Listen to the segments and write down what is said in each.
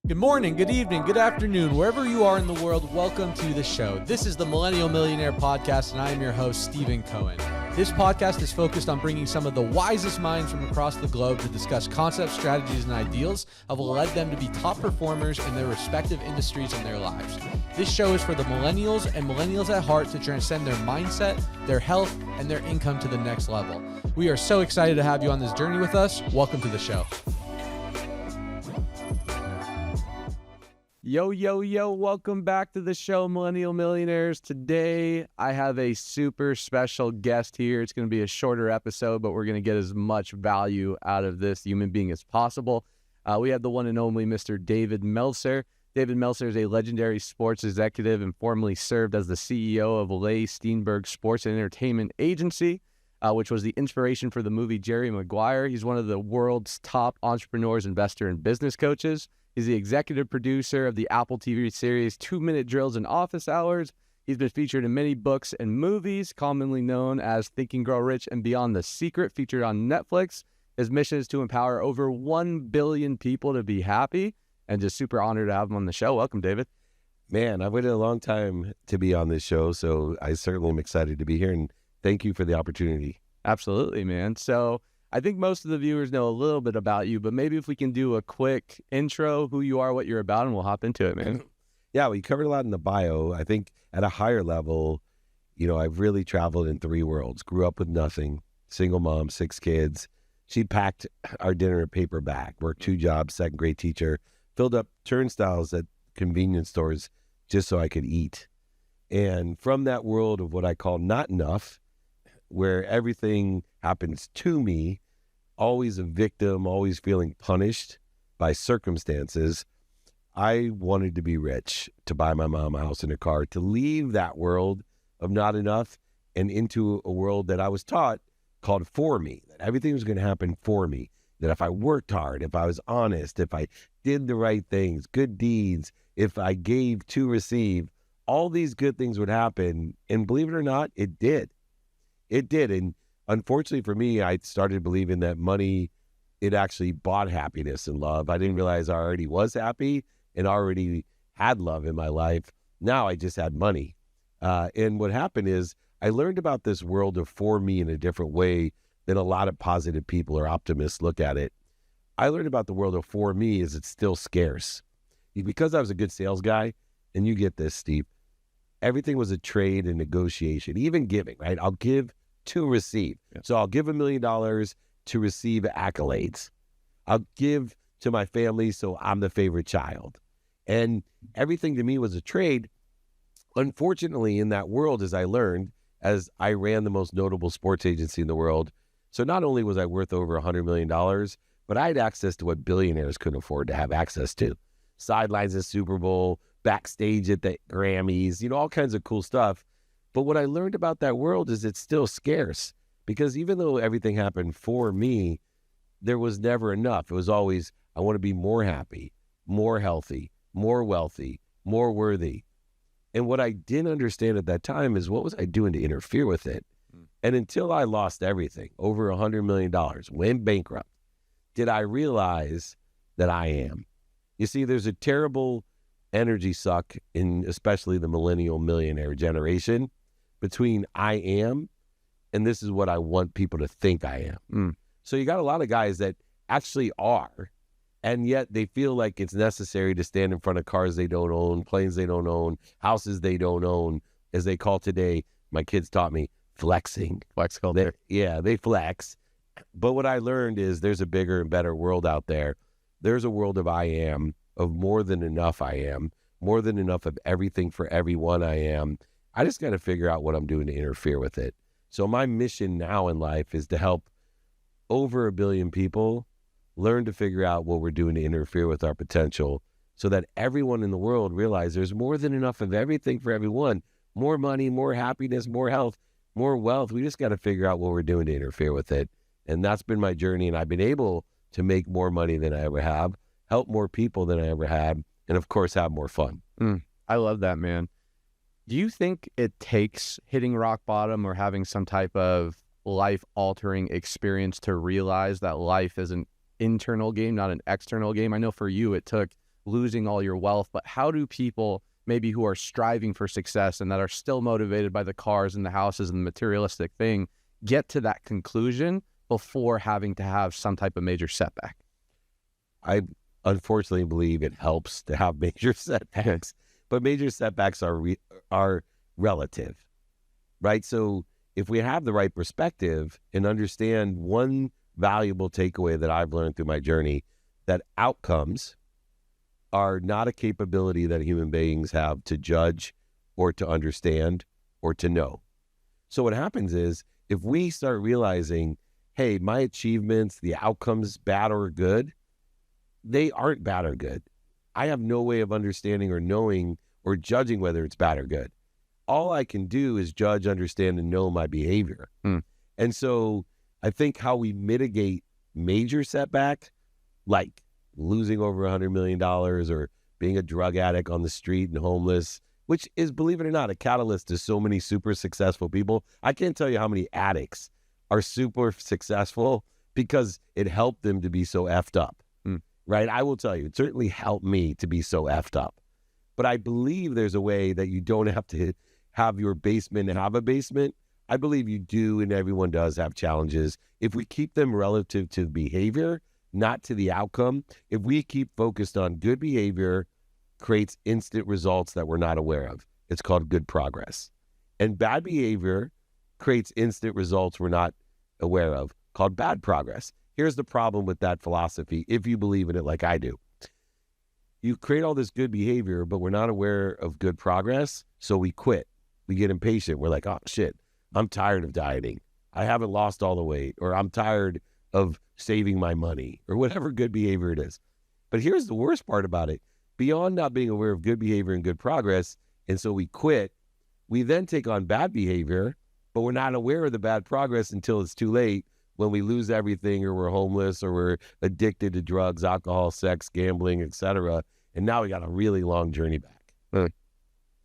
Good morning, good evening, good afternoon, wherever you are in the world, welcome to the show. This is the Millennial Millionaire podcast, and I am your host, Stephen Cohen. This podcast is focused on bringing some of the wisest minds from across the globe to discuss concepts, strategies, and ideals that will lead them to be top performers in their respective industries and their lives. This show is for the millennials and millennials at heart to transcend their mindset, their health, and their income to the next level. We are so excited to have you on this journey with us. Welcome to the show. Yo, welcome back to the show, Millennial Millionaires. Today, I have a super special guest here. It's going to be a shorter episode, but we're going to get as much value out of this human being as possible. We have the one and only Mr. David Meltzer. David Meltzer is a legendary sports executive and formerly served as the CEO of Leigh Steinberg Sports and Entertainment Agency, which was the inspiration for the movie Jerry Maguire. He's one of the world's top entrepreneurs, investor, and business coaches. He's the executive producer of the Apple TV series 2-Minute Drills and Office Hours. He's been featured in many books and movies, commonly known as Think and Grow Rich and Beyond the Secret, featured on Netflix. His mission is to empower over 1 billion people to be happy, and just super honored to have him on the show. Welcome, David. Man, I've waited a long time to be on this show, so I certainly am excited to be here, and thank you for the opportunity. Absolutely, man. So I think most of the viewers know a little bit about you, but maybe if we can do a quick intro, who you are, what you're about, and we'll hop into it, man. Yeah, we covered a lot in the bio. I think at a higher level, I've really traveled in 3 worlds. Grew up with nothing, single mom, 6 kids. She packed our dinner in a paper bag, worked 2 jobs, second grade teacher, filled up turnstiles at convenience stores just so I could eat. And from that world of what I call not enough, where everything happens to me, always a victim, always feeling punished by circumstances, I wanted to be rich, to buy my mom a house and a car, to leave that world of not enough and into a world that I was taught called for me, that everything was going to happen for me, that if I worked hard, if I was honest, if I did the right things, good deeds, if I gave to receive, all these good things would happen. And believe it or not, it did. It did. And unfortunately for me, I started believing that money, it actually bought happiness and love. I didn't realize I already was happy and already had love in my life. Now I just had money. And what happened is I learned about this world of for me in a different way than a lot of positive people or optimists look at it. I learned about the world of for me is it's still scarce. Because I was a good sales guy, and you get this, Steve, everything was a trade and negotiation, even giving, right? I'll give to receive. Yeah. So I'll give $1 million to receive accolades. I'll give to my family so I'm the favorite child. And everything to me was a trade. Unfortunately, in that world, as I learned, as I ran the most notable sports agency in the world, so not only was I worth over $100 million, but I had access to what billionaires couldn't afford to have access to. Sidelines at Super Bowl, backstage at the Grammys, all kinds of cool stuff. But what I learned about that world is it's still scarce, because even though everything happened for me, there was never enough. It was always, I want to be more happy, more healthy, more wealthy, more worthy. And what I didn't understand at that time is what was I doing to interfere with it? And until I lost everything, over $100 million, went bankrupt, did I realize that I am. You see, there's a terrible energy suck in especially the millennial millionaire generation between I am and this is what I want people to think I am. So you got a lot of guys that actually are, and yet they feel like it's necessary to stand in front of cars they don't own, planes they don't own, houses they don't own, as they call today, my kids taught me, flexing. Flex culture. They flex. But what I learned is there's a bigger and better world out there. There's a world of I am, of more than enough I am, more than enough of everything for everyone I am. I just got to figure out what I'm doing to interfere with it. So my mission now in life is to help over 1 billion people learn to figure out what we're doing to interfere with our potential so that everyone in the world realize there's more than enough of everything for everyone. More money, more happiness, more health, more wealth. We just got to figure out what we're doing to interfere with it. And that's been my journey. And I've been able to make more money than I ever have, help more people than I ever had, and of course, have more fun. I love that, man. Do you think it takes hitting rock bottom or having some type of life-altering experience to realize that life is an internal game, not an external game? I know for you, it took losing all your wealth, but how do people maybe who are striving for success and that are still motivated by the cars and the houses and the materialistic thing get to that conclusion before having to have some type of major setback? I unfortunately believe it helps to have major setbacks, but major setbacks are relative, right? So if we have the right perspective and understand one valuable takeaway that I've learned through my journey, that outcomes are not a capability that human beings have to judge or to understand or to know. So what happens is if we start realizing, hey, my achievements, the outcomes, bad or good, they aren't bad or good. I have no way of understanding or knowing or judging whether it's bad or good. All I can do is judge, understand, and know my behavior. And so I think how we mitigate major setback, like losing over $100 million or being a drug addict on the street and homeless, which is, believe it or not, a catalyst to so many super successful people. I can't tell you how many addicts are super successful because it helped them to be so effed up, right? I will tell you, it certainly helped me to be so effed up. But I believe there's a way that you don't have to have your basement and have a basement. I believe you do, and everyone does have challenges. If we keep them relative to behavior, not to the outcome, if we keep focused on good behavior, creates instant results that we're not aware of. It's called good progress. And bad behavior creates instant results we're not aware of, called bad progress. Here's the problem with that philosophy, if you believe in it like I do. You create all this good behavior, but we're not aware of good progress, so we quit. We get impatient. We're like, oh, shit, I'm tired of dieting. I haven't lost all the weight, or I'm tired of saving my money, or whatever good behavior it is. But here's the worst part about it. Beyond not being aware of good behavior and good progress, and so we quit, we then take on bad behavior, but we're not aware of the bad progress until it's too late, when we lose everything, or we're homeless, or we're addicted to drugs, alcohol, sex, gambling, etc. And now we got a really long journey back.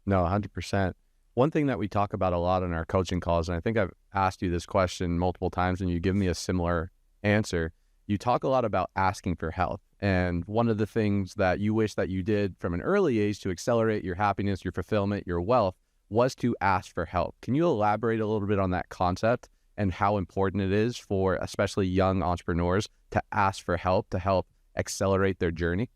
No, 100%. One thing that we talk about a lot in our coaching calls, and I think I've asked you this question multiple times and you give me a similar answer. You talk a lot about asking for help. And one of the things that you wish that you did from an early age to accelerate your happiness, your fulfillment, your wealth was to ask for help. Can you elaborate a little bit on that concept and how important it is for especially young entrepreneurs to ask for help to help accelerate their journey?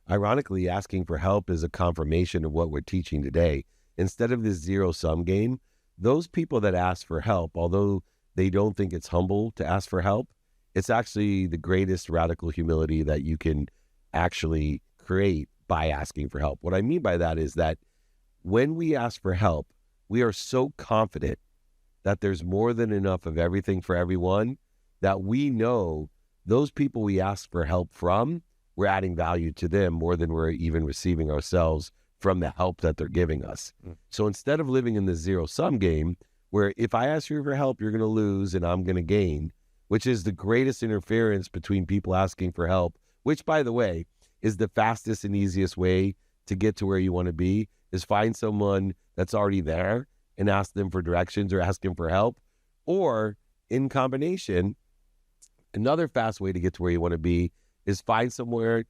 Ironically, asking for help is a confirmation of what we're teaching today. Instead of this zero-sum game, those people that ask for help, although they don't think it's humble to ask for help, it's actually the greatest radical humility that you can actually create by asking for help. What I mean by that is that when we ask for help, we are so confident that there's more than enough of everything for everyone that we know those people we ask for help from, we're adding value to them more than we're even receiving ourselves from the help that they're giving us. So instead of living in the zero-sum game, where if I ask you for help, you're going to lose and I'm going to gain, which is the greatest interference between people asking for help, which, by the way, is the fastest and easiest way to get to where you want to be, is find someone that's already there and ask them for directions or ask them for help. Or in combination, another fast way to get to where you want to be is find someone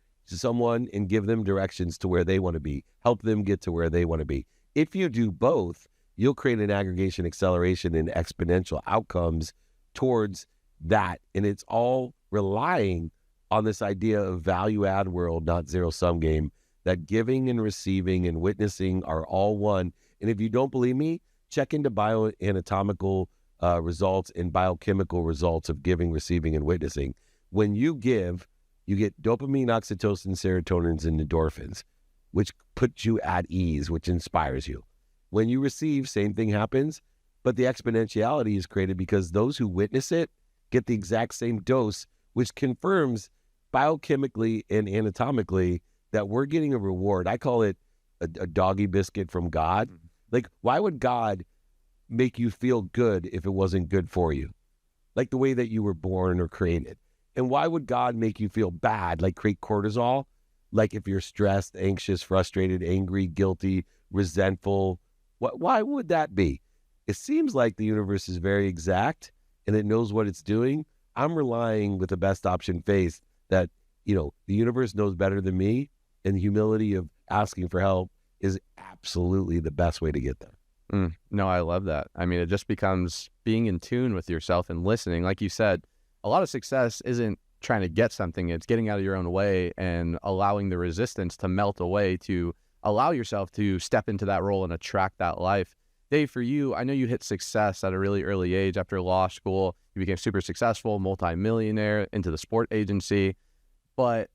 and give them directions to where they want to be, help them get to where they want to be. If you do both, you'll create an aggregation, acceleration, and exponential outcomes towards that. And it's all relying on this idea of value add world, not zero-sum game, that giving and receiving and witnessing are all one. And if you don't believe me, check into bioanatomical results and biochemical results of giving, receiving, and witnessing. When you give, you get dopamine, oxytocin, serotonins, and endorphins, which puts you at ease, which inspires you. When you receive, same thing happens, but the exponentiality is created because those who witness it get the exact same dose, which confirms biochemically and anatomically that we're getting a reward. I call it a doggy biscuit from God. Like, why would God make you feel good if it wasn't good for you? Like the way that you were born or created. And why would God make you feel bad, like create cortisol? Like if you're stressed, anxious, frustrated, angry, guilty, resentful, why would that be? It seems like the universe is very exact and it knows what it's doing. I'm relying with the best option faith that, the universe knows better than me and humility of asking for help is absolutely the best way to get there. No, I love that. I mean, it just becomes being in tune with yourself and listening. Like you said, a lot of success isn't trying to get something. It's getting out of your own way and allowing the resistance to melt away to allow yourself to step into that role and attract that life. Dave, for you, I know you hit success at a really early age. After law school, you became super successful, multi-millionaire, into the sport agency, but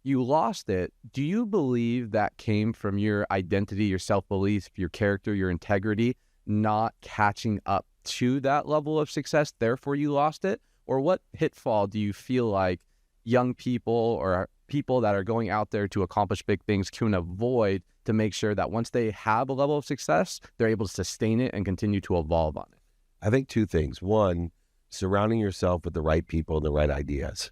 you lost it. Do you believe that came from your identity, your self-belief, your character, your integrity, not catching up to that level of success, therefore you lost it? Or what pitfall do you feel like young people or people that are going out there to accomplish big things can avoid to make sure that once they have a level of success, they're able to sustain it and continue to evolve on it? I think two things. One, surrounding yourself with the right people and the right ideas.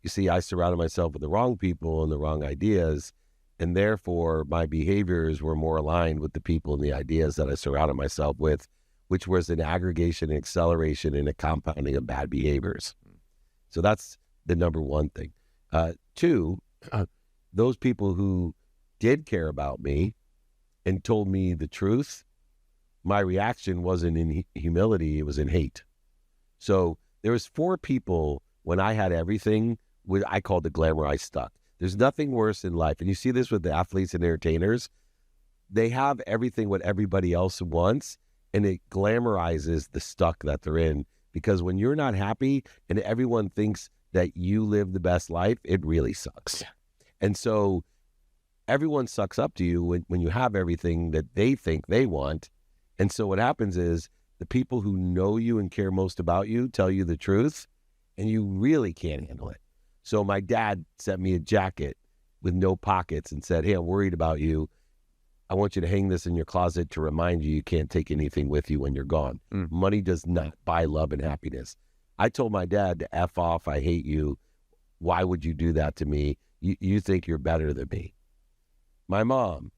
You see, I surrounded myself with the wrong people and the wrong ideas, and therefore my behaviors were more aligned with the people and the ideas that I surrounded myself with, which was an aggregation, an acceleration, and a compounding of bad behaviors. So that's the number one thing. Two, those people who did care about me and told me the truth, my reaction wasn't in humility, it was in hate. So there was 4 people when I had everything, I called the glamour I stuck. There's nothing worse in life. And you see this with the athletes and entertainers. They have everything what everybody else wants, and it glamorizes the stuck that they're in. Because when you're not happy and everyone thinks that you live the best life, it really sucks. And so everyone sucks up to you when you have everything that they think they want. And so what happens is the people who know you and care most about you tell you the truth, and you really can't handle it. So my dad sent me a jacket with no pockets and said, "Hey, I'm worried about you. I want you to hang this in your closet to remind you can't take anything with you when you're gone." Money does not buy love and happiness. I told my dad to F off, I hate you. Why would you do that to me? You think you're better than me. My mom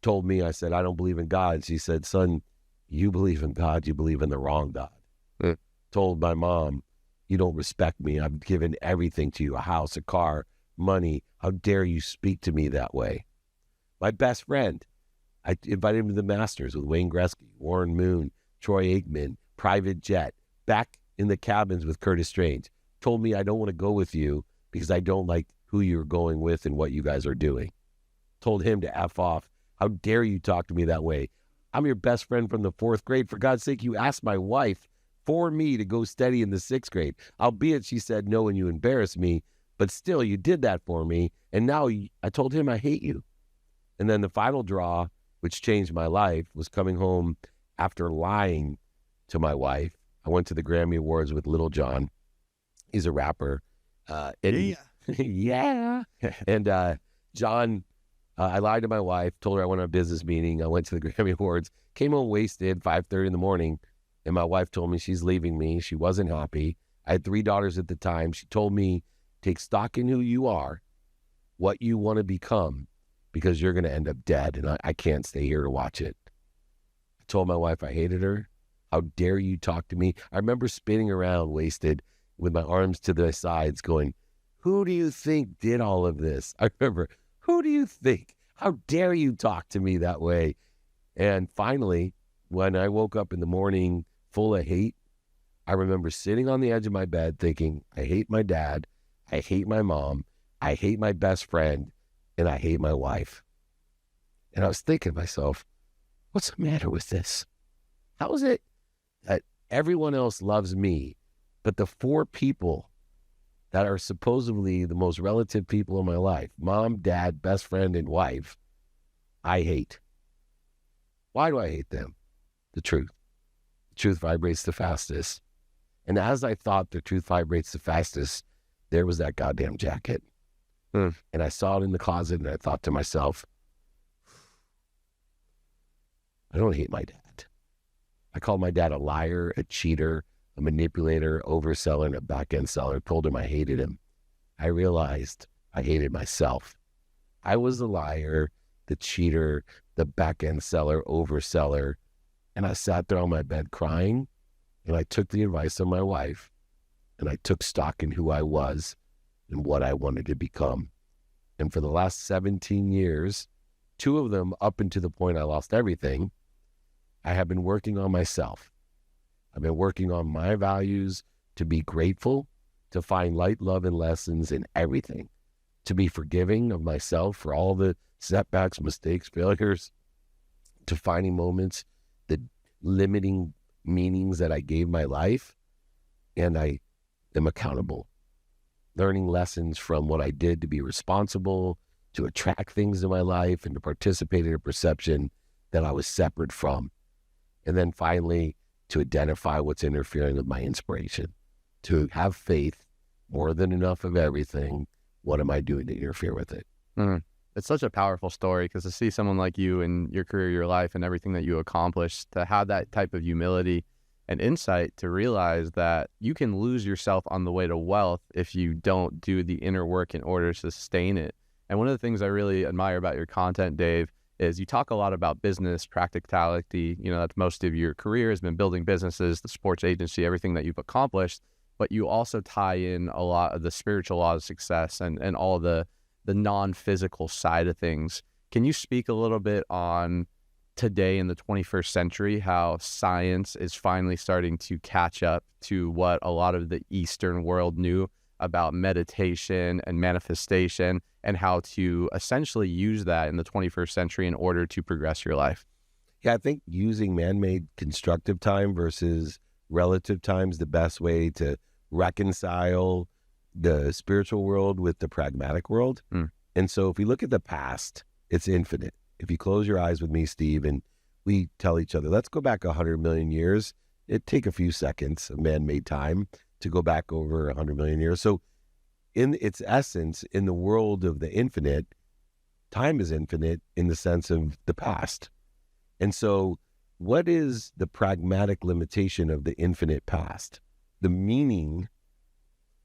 told me, I said, "I don't believe in God." She said, "Son, you believe in God, you believe in the wrong God." Told my mom, "You don't respect me. I've given everything to you, a house, a car, money. How dare you speak to me that way?" My best friend, I invited him to the Masters with Wayne Gretzky, Warren Moon, Troy Aikman, private jet, back in the cabins with Curtis Strange. Told me, "I don't want to go with you because I don't like who you're going with and what you guys are doing." Told him to F off. "How dare you talk to me that way? I'm your best friend from the 4th grade. For God's sake, you asked my wife for me to go study in the 6th grade. Albeit she said no and you embarrassed me, but still you did that for me. And now I told him I hate you." And then the final draw, which changed my life, was coming home after lying to my wife. I went to the Grammy Awards with Little John. He's a rapper. Yeah. And John, I lied to my wife, told her I went on a business meeting. I went to the Grammy Awards, came home wasted, 5:30 in the morning. And my wife told me she's leaving me. She wasn't happy. I had 3 daughters at the time. She told me, "Take stock in who you are, what you want to become, because you're going to end up dead, and I can't stay here to watch it." I told my wife I hated her. "How dare you talk to me?" I remember spinning around wasted with my arms to the sides going, "Who do you think did all of this?" I remember, "Who do you think? How dare you talk to me that way?" And finally, when I woke up in the morning full of hate, I remember sitting on the edge of my bed thinking, I hate my dad, I hate my mom, I hate my best friend, and I hate my wife. And I was thinking to myself, what's the matter with this? How is it that everyone else loves me, but the 4 people that are supposedly the most relative people in my life, mom, dad, best friend, and wife, I hate? Why do I hate them? The truth. The truth vibrates the fastest. And as I thought the truth vibrates the fastest, there was that goddamn jacket. And I saw it in the closet, and I thought to myself, I don't hate my dad. I called my dad a liar, a cheater, a manipulator, overseller, and a back-end seller. Told him I hated him. I realized I hated myself. I was the liar, the cheater, the back-end seller, overseller. And I sat there on my bed crying, and I took the advice of my wife, and I took stock in who I was and what I wanted to become. And for the last 17 years, 2 of them up until the point I lost everything, I have been working on myself. I've been working on my values, to be grateful, to find light, love, and lessons in everything, to be forgiving of myself for all the setbacks, mistakes, failures, to finding moments, the limiting meanings that I gave my life, and I am accountable. Learning lessons from what I did to be responsible, to attract things in my life, and to participate in a perception that I was separate from. And then finally, to identify what's interfering with my inspiration, to have faith, more than enough of everything. What am I doing to interfere with it? It's such a powerful story, because to see someone like you in your career, your life, and everything that you accomplished, to have that type of humility and insight to realize that you can lose yourself on the way to wealth if you don't do the inner work in order to sustain it. And one of the things I really admire about your content, Dave, is you talk a lot about business, practicality. That's most of your career has been building businesses, the sports agency, everything that you've accomplished. But you also tie in a lot of the spiritual laws of success and all the non-physical side of things. Can you speak a little bit on today in the 21st century, how science is finally starting to catch up to what a lot of the Eastern world knew about meditation and manifestation, and how to essentially use that in the 21st century in order to progress your life? Yeah, I think using man-made constructive time versus relative time is the best way to reconcile the spiritual world with the pragmatic world. And so if we look at the past, it's infinite. If you close your eyes with me, Steve, and we tell each other, let's go back 100 million years, it'd take a few seconds of man-made time to go back over 100 million years. So in its essence, in the world of the infinite, time is infinite in the sense of the past. And so what is the pragmatic limitation of the infinite past? The meaning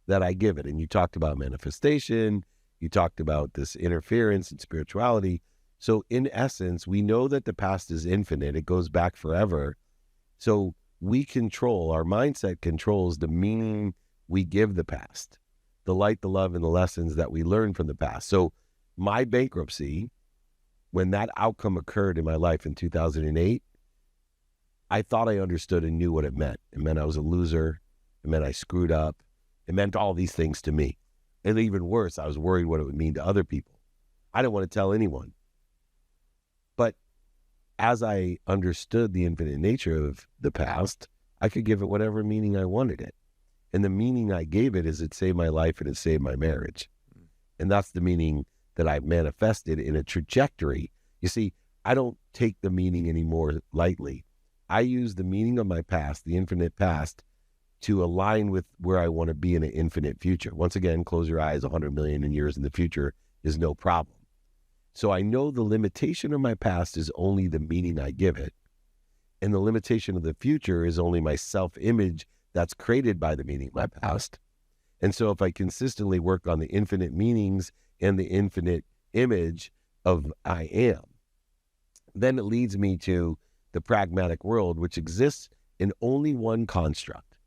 that I give it. And you talked about manifestation, you talked about this interference and spirituality. So in essence, we know that the past is infinite. It goes back forever. So we control, our mindset controls the meaning we give the past, the light, the love, and the lessons that we learn from the past. So my bankruptcy, when that outcome occurred in my life in 2008, I thought I understood and knew what it meant. It meant I was a loser. It meant I screwed up. It meant all these things to me. And even worse, I was worried what it would mean to other people. I didn't want to tell anyone. But as I understood the infinite nature of the past, I could give it whatever meaning I wanted it. And the meaning I gave it is it saved my life and it saved my marriage. And that's the meaning that I've manifested in a trajectory. You see, I don't take the meaning anymore lightly. I use the meaning of my past, the infinite past, to align with where I want to be in an infinite future. Once again, close your eyes, 100 million years in the future is no problem. So I know the limitation of my past is only the meaning I give it. And the limitation of the future is only my self-image that's created by the meaning of my past. And so if I consistently work on the infinite meanings and the infinite image of I am, then it leads me to the pragmatic world, which exists in only one construct,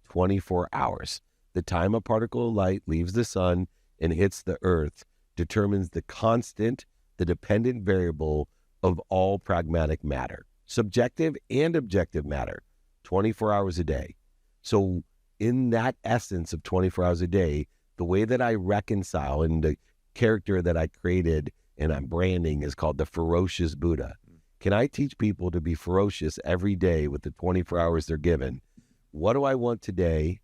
24 hours. The time a particle of light leaves the sun and hits the earth determines the constant, the dependent variable of all pragmatic matter, subjective and objective matter, 24 hours a day. So in that essence of 24 hours a day, the way that I reconcile and the character that I created and I'm branding is called the ferocious Buddha. Can I teach people to be ferocious every day with the 24 hours they're given? What do I want today?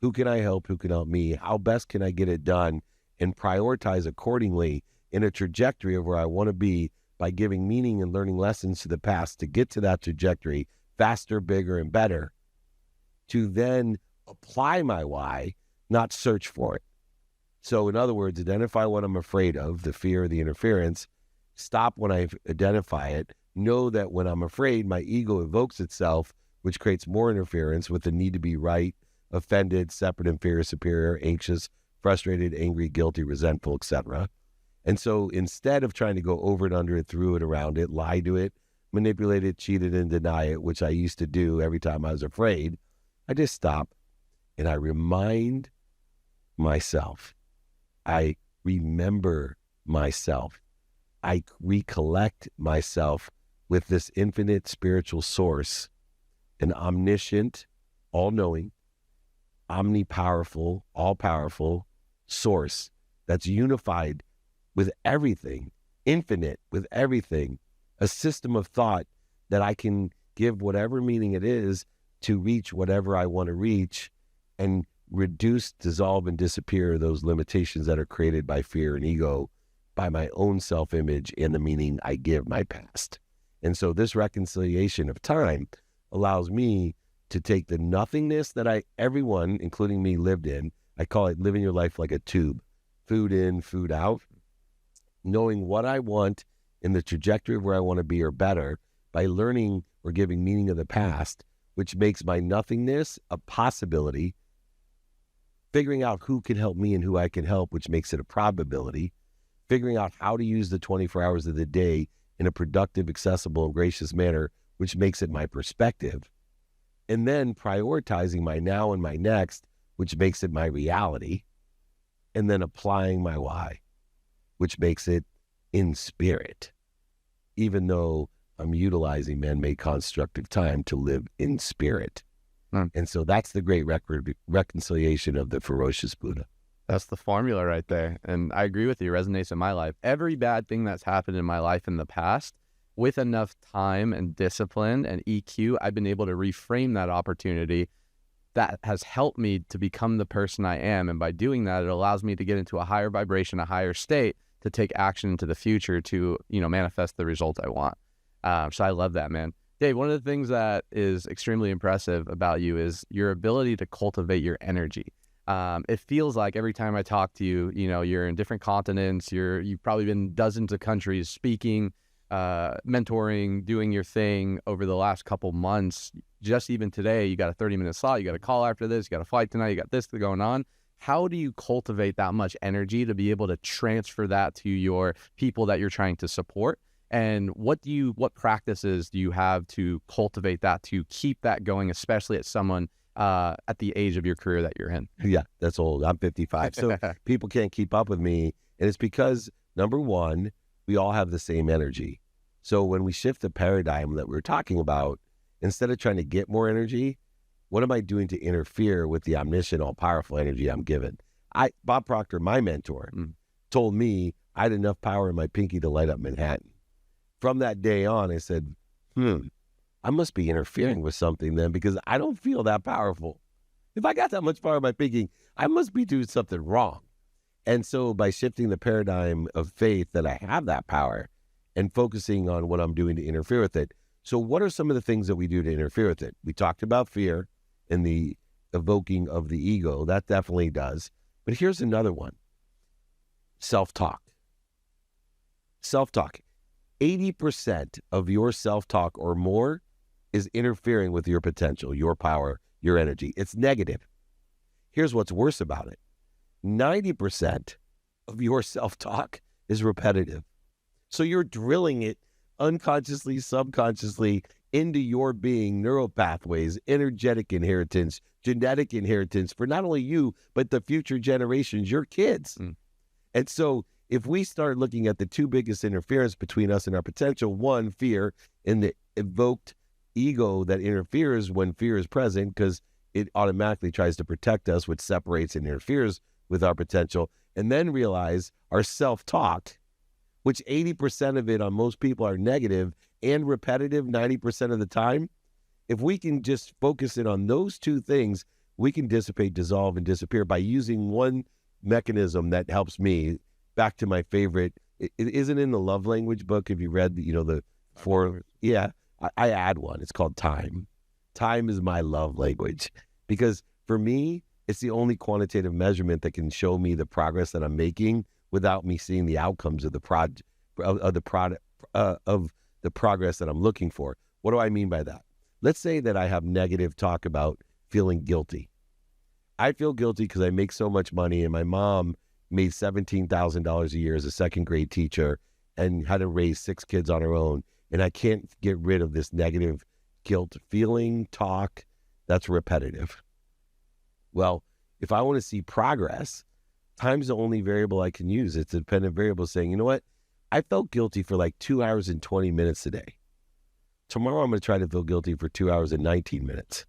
Who can I help? Who can help me? How best can I get it done? And prioritize accordingly in a trajectory of where I want to be by giving meaning and learning lessons to the past to get to that trajectory faster, bigger, and better, to then apply my why, not search for it. So in other words, identify what I'm afraid of, the fear, the interference, stop when I identify it, know that when I'm afraid, my ego evokes itself, which creates more interference with the need to be right, offended, separate, inferior, superior, anxious, frustrated, angry, guilty, resentful, etc. And so instead of trying to go over it, under it, through it, around it, lie to it, manipulate it, cheat it, and deny it, which I used to do every time I was afraid, I just stop and I remind myself, I remember myself. I recollect myself with this infinite spiritual source, an omniscient, all-knowing, omnipowerful, all-powerful source that's unified with everything, infinite with everything, a system of thought that I can give whatever meaning it is to reach whatever I want to reach and reduce, dissolve, and disappear those limitations that are created by fear and ego, by my own self-image and the meaning I give my past. And so this reconciliation of time allows me to take the nothingness that everyone, including me, lived in. I call it living your life like a tube, food in, food out, knowing what I want in the trajectory of where I want to be or better by learning or giving meaning of the past, which makes my nothingness a possibility, figuring out who can help me and who I can help, which makes it a probability, figuring out how to use the 24 hours of the day in a productive, accessible, and gracious manner, which makes it my perspective, and then prioritizing my now and my next, which makes it my reality, and then applying my why, which makes it in spirit, even though I'm utilizing man-made construct of time to live in spirit. And so that's the great reconciliation of the ferocious Buddha. That's the formula right there. And I agree with you. It resonates in my life. Every bad thing that's happened in my life in the past, with enough time and discipline and EQ, I've been able to reframe that opportunity. That has helped me to become the person I am. And by doing that, it allows me to get into a higher vibration, a higher state to take action into the future to, manifest the result I want. So I love that, man. Dave, one of the things that is extremely impressive about you is your ability to cultivate your energy. It feels like every time I talk to you, you're in different continents, you've probably been dozens of countries speaking, mentoring, doing your thing over the last couple months. Just even today, you got a 30-minute slot, you got a call after this, you got a flight tonight, you got this going on. How do you cultivate that much energy to be able to transfer that to your people that you're trying to support? And what practices do you have to cultivate that, to keep that going, especially at someone at the age of your career that you're in? Yeah, that's old. I'm 55. So people can't keep up with me. And it's because, number one, we all have the same energy. So when we shift the paradigm that we're talking about, instead of trying to get more energy, what am I doing to interfere with the omniscient, all-powerful energy I'm given? Bob Proctor, my mentor, told me I had enough power in my pinky to light up Manhattan. From that day on, I said, I must be interfering with something then, because I don't feel that powerful. If I got that much power in my pinky, I must be doing something wrong. And so by shifting the paradigm of faith that I have that power and focusing on what I'm doing to interfere with it. So what are some of the things that we do to interfere with it? We talked about fear and the evoking of the ego. That definitely does. But here's another one. Self-talk. Self-talk. 80% of your self-talk or more is interfering with your potential, your power, your energy. It's negative. Here's what's worse about it. 90% of your self-talk is repetitive. So you're drilling it unconsciously, subconsciously into your being, neural pathways, energetic inheritance, genetic inheritance for not only you, but the future generations, your kids. And so if we start looking at the two biggest interference between us and our potential, one, fear, and the evoked ego that interferes when fear is present, because it automatically tries to protect us, which separates and interferes with our potential, and then realize our self-talk, which 80% of it on most people are negative and repetitive 90% of the time. If we can just focus in on those two things, we can dissipate, dissolve, and disappear by using one mechanism that helps me. Back to my favorite, it isn't in the love language book. If you read, the four, I add one. It's called time. Time is my love language, because for me, it's the only quantitative measurement that can show me the progress that I'm making without me seeing the outcomes of the progress that I'm looking for. What do I mean by that? Let's say that I have negative talk about feeling guilty. I feel guilty because I make so much money, and my mom made $17,000 a year as a second grade teacher and had to raise 6 kids on her own. And I can't get rid of this negative guilt feeling, talk that's repetitive. Well, if I want to see progress, Time's the only variable I can use. It's a dependent variable saying, you know what? I felt guilty for like 2 hours and 20 minutes today. Tomorrow I'm going to try to feel guilty for 2 hours and 19 minutes.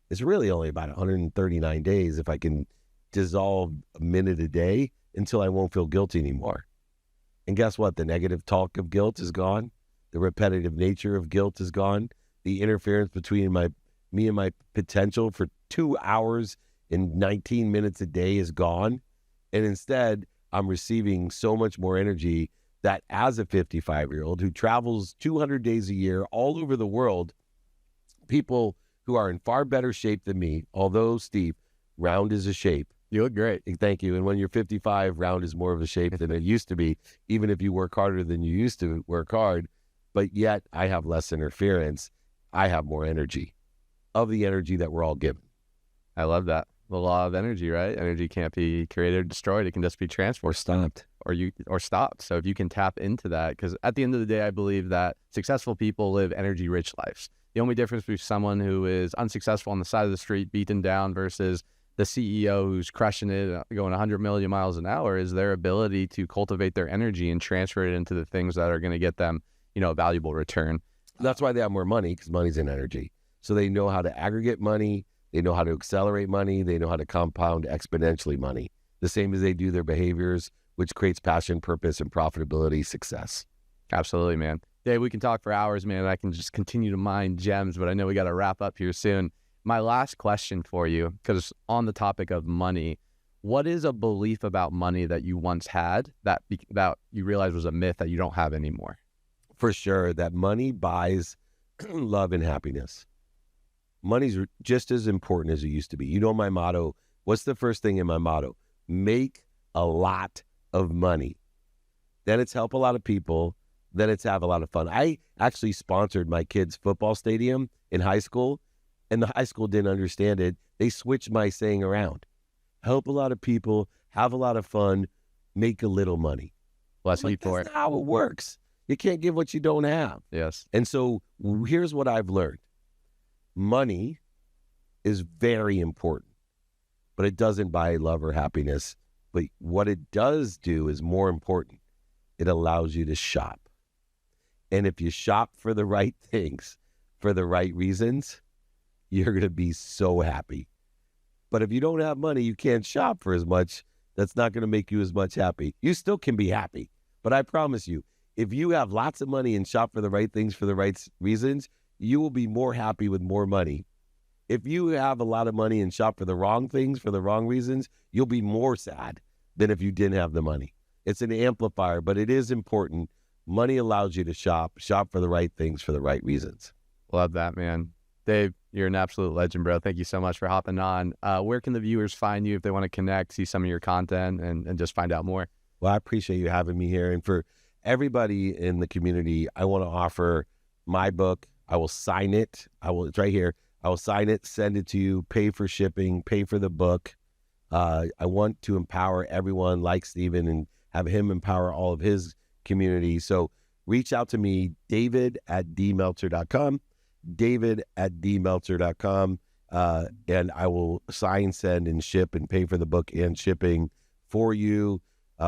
It's really only about 139 days if I can dissolve a minute a day until I won't feel guilty anymore. And guess what? The negative talk of guilt is gone. The repetitive nature of guilt is gone. The interference between me and my potential for 2 hours and 19 minutes a day is gone. And instead, I'm receiving so much more energy that as a 55-year-old who travels 200 days a year all over the world, people who are in far better shape than me, although, Steve, round is a shape. You look great. Thank you. And when you're 55, round is more of a shape than it used to be, even if you work harder than you used to work hard. But yet I have less interference. I have more energy of the energy that we're all given. I love that. The law of energy, right? Energy can't be created or destroyed. It can just be transferred. Or stopped. Or stopped. So if you can tap into that, because at the end of the day, I believe that successful people live energy-rich lives. The only difference between someone who is unsuccessful on the side of the street, beaten down, versus the CEO who's crushing it, going 100 million miles an hour, is their ability to cultivate their energy and transfer it into the things that are going to get them, a valuable return. That's why they have more money, because money's an energy. So they know how to aggregate money. They know how to accelerate money. They know how to compound exponentially money, the same as they do their behaviors, which creates passion, purpose, and profitability, success. Absolutely, man. Dave, we can talk for hours, man. I can just continue to mine gems, but I know we got to wrap up here soon. My last question for you, because on the topic of money, what is a belief about money that you once had that you realize was a myth that you don't have anymore? For sure, that money buys love and happiness. Money's just as important as it used to be. You know my motto. What's the first thing in my motto? Make a lot of money. Then it's help a lot of people. Then it's have a lot of fun. I actually sponsored my kids' football stadium in high school, and the high school didn't understand it. They switched my saying around. Help a lot of people, have a lot of fun, make a little money. Let's leave for it. That's not how it works. You can't give what you don't have. Yes. And so here's what I've learned. Money is very important, but it doesn't buy love or happiness. But what it does do is more important. It allows you to shop. And if you shop for the right things, for the right reasons, you're going to be so happy. But if you don't have money, you can't shop for as much. That's not going to make you as much happy. You still can be happy. But I promise you, if you have lots of money and shop for the right things for the right reasons, you will be more happy with more money. If you have a lot of money and shop for the wrong things for the wrong reasons, you'll be more sad than if you didn't have the money. It's an amplifier, but it is important. Money allows you to shop for the right things for the right reasons. Love that, man. Dave, you're an absolute legend, bro. Thank you so much for hopping on. Where can the viewers find you if they want to connect, see some of your content, and just find out more? Well, I appreciate you having me here. And for everybody in the community, I want to offer my book. I will sign it. It's right here. I will sign it, send it to you, pay for shipping, pay for the book. I want to empower everyone like Steven and have him empower all of his community. So reach out to me, david@dmeltzer.com, david@dmeltzer.com, and I will sign, send, and ship and pay for the book and shipping for you.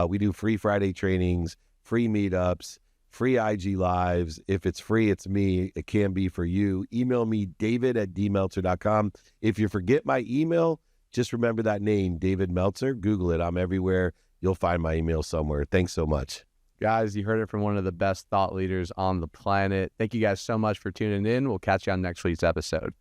We do free Friday trainings, free meetups, free IG lives. If it's free, it's me. It can be for you. Email me, david@dmeltzer.com. If you forget my email, just remember that name, David Meltzer. Google it. I'm everywhere. You'll find my email somewhere. Thanks so much. Guys, you heard it from one of the best thought leaders on the planet. Thank you guys so much for tuning in. We'll catch you on next week's episode.